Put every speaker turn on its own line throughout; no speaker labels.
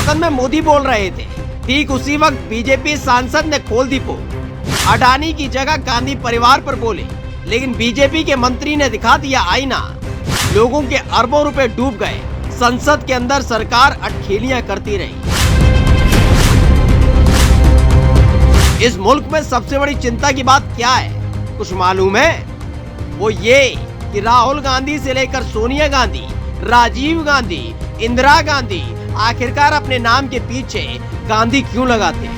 सदन में मोदी बोल रहे थे, ठीक उसी वक्त बीजेपी सांसद ने खोल दी पोल। अडानी की जगह गांधी परिवार पर बोले, लेकिन बीजेपी के मंत्री ने दिखा दिया आईना। लोगों के अरबों रुपए डूब गए, संसद के अंदर सरकार अटखेलियां करती रही। इस मुल्क में सबसे बड़ी चिंता की बात क्या है, कुछ मालूम है? वो ये कि राहुल गांधी से लेकर सोनिया गांधी, राजीव गांधी, इंदिरा गांधी आखिरकार अपने नाम के पीछे गांधी क्यों लगाते,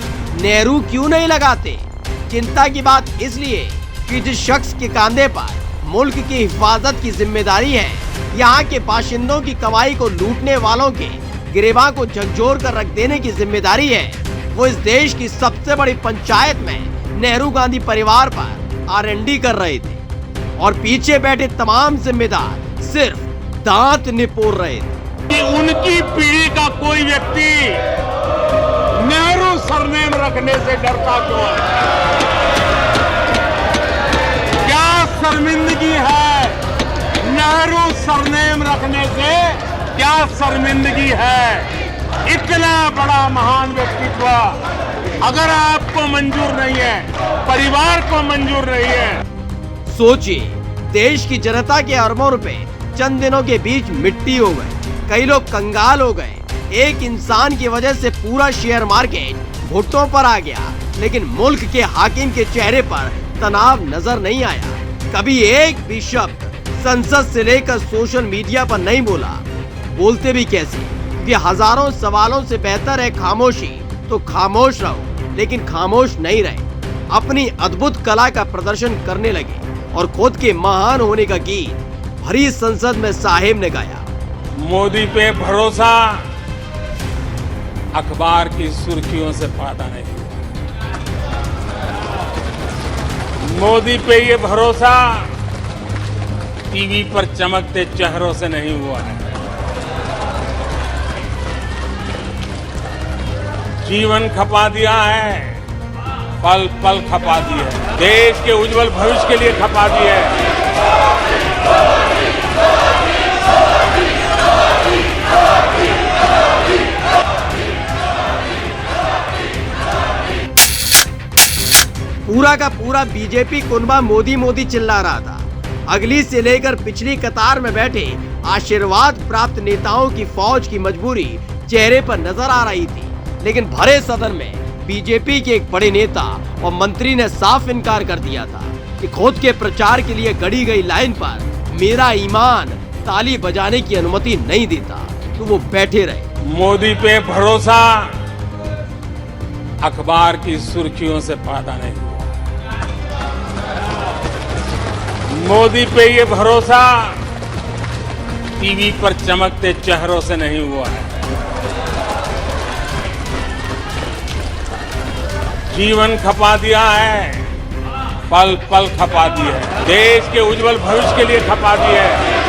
नेहरू क्यों नहीं लगाते? चिंता की बात इसलिए कि जिस शख्स के कंधे पर मुल्क की हिफाजत की जिम्मेदारी है, यहाँ के बाशिंदों की कमाई को लूटने वालों के गिरेबान को झकझोर कर रख देने की जिम्मेदारी है, वो इस देश की सबसे बड़ी पंचायत में नेहरू गांधी परिवार पर आरएनडी कर रहे थे और पीछे बैठे तमाम जिम्मेदार सिर्फ दांत निपोर रहे थे।
उनकी पीढ़ी का कोई व्यक्ति नेहरू सरनेम रखने से डरता क्यों है? क्या शर्मिंदगी है नेहरू सरनेम रखने से? क्या शर्मिंदगी है? इतना बड़ा महान व्यक्तित्व अगर आपको मंजूर नहीं है, परिवार को मंजूर नहीं है।
सोचिए, देश की जनता के अरबों रुपए चंद दिनों के बीच मिट्टी हो गए, कई लोग कंगाल हो गए। एक इंसान की वजह से पूरा शेयर मार्केट घुटनों पर आ गया, लेकिन मुल्क के हाकिम के चेहरे पर तनाव नजर नहीं आया। कभी एक भी शब्द संसद से लेकर सोशल मीडिया पर नहीं बोला। बोलते भी कैसे? क्योंकि हजारों सवालों से बेहतर है खामोशी, तो खामोश रहो, लेकिन खामोश नहीं रहे। अपनी अद्भुत कला का प्रदर्शन करने लगे और खुद के महान होने का गीत भरी संसद में साहिब ने गाया।
मोदी पे भरोसा अखबार की सुर्खियों से फायदा नहीं हुआ। मोदी पे ये भरोसा टीवी पर चमकते चेहरों से नहीं हुआ है। जीवन खपा दिया है, पल पल खपा दी है, देश के उज्जवल भविष्य के लिए खपा दी है।
पूरा का पूरा बीजेपी कुनबा मोदी मोदी चिल्ला रहा था। अगली से लेकर पिछली कतार में बैठे आशीर्वाद प्राप्त नेताओं की फौज की मजबूरी चेहरे पर नजर आ रही थी, लेकिन भरे सदन में बीजेपी के एक बड़े नेता और मंत्री ने साफ इनकार कर दिया था कि खुद के प्रचार के लिए गढ़ी गई लाइन पर मेरा ईमान ताली बजाने की अनुमति नहीं देता, तो वो बैठे रहे।
मोदी पे भरोसा अखबार की सुर्खियों से फायदा नहीं हुआ। मोदी पे ये भरोसा टीवी पर चमकते चेहरों से नहीं हुआ है। जीवन खपा दिया है, पल पल खपा दी है, देश के उज्जवल भविष्य के लिए खपा दी है।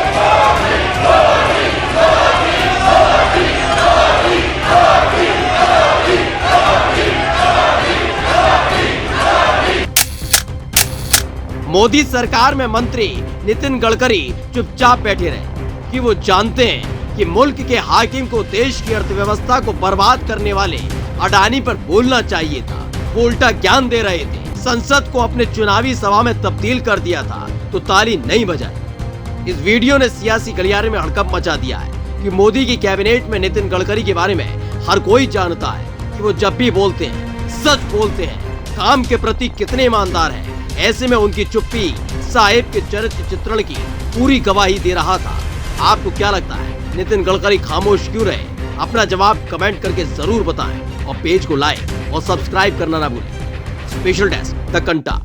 मोदी सरकार में मंत्री नितिन गडकरी चुपचाप बैठे रहे कि वो जानते हैं कि मुल्क के हाकिम को देश की अर्थव्यवस्था को बर्बाद करने वाले अडानी पर बोलना चाहिए था। वो उल्टा ज्ञान दे रहे थे। संसद को अपने चुनावी सभा में तब्दील कर दिया था तो ताली नहीं बजाई। इस वीडियो ने सियासी गलियारे में हड़कंप मचा दिया है कि मोदी की कैबिनेट में नितिन गडकरी के बारे में हर कोई जानता है कि वो जब भी बोलते हैं सच बोलते हैं, काम के प्रति कितने ईमानदार हैं। ऐसे में उनकी चुप्पी साहिब के चरित्र चित्रण की पूरी गवाही दे रहा था। आपको क्या लगता है, नितिन गडकरी खामोश क्यों रहे? अपना जवाब कमेंट करके जरूर बताएं और पेज को लाइक और सब्सक्राइब करना ना भूलें। Special desk the कंटा।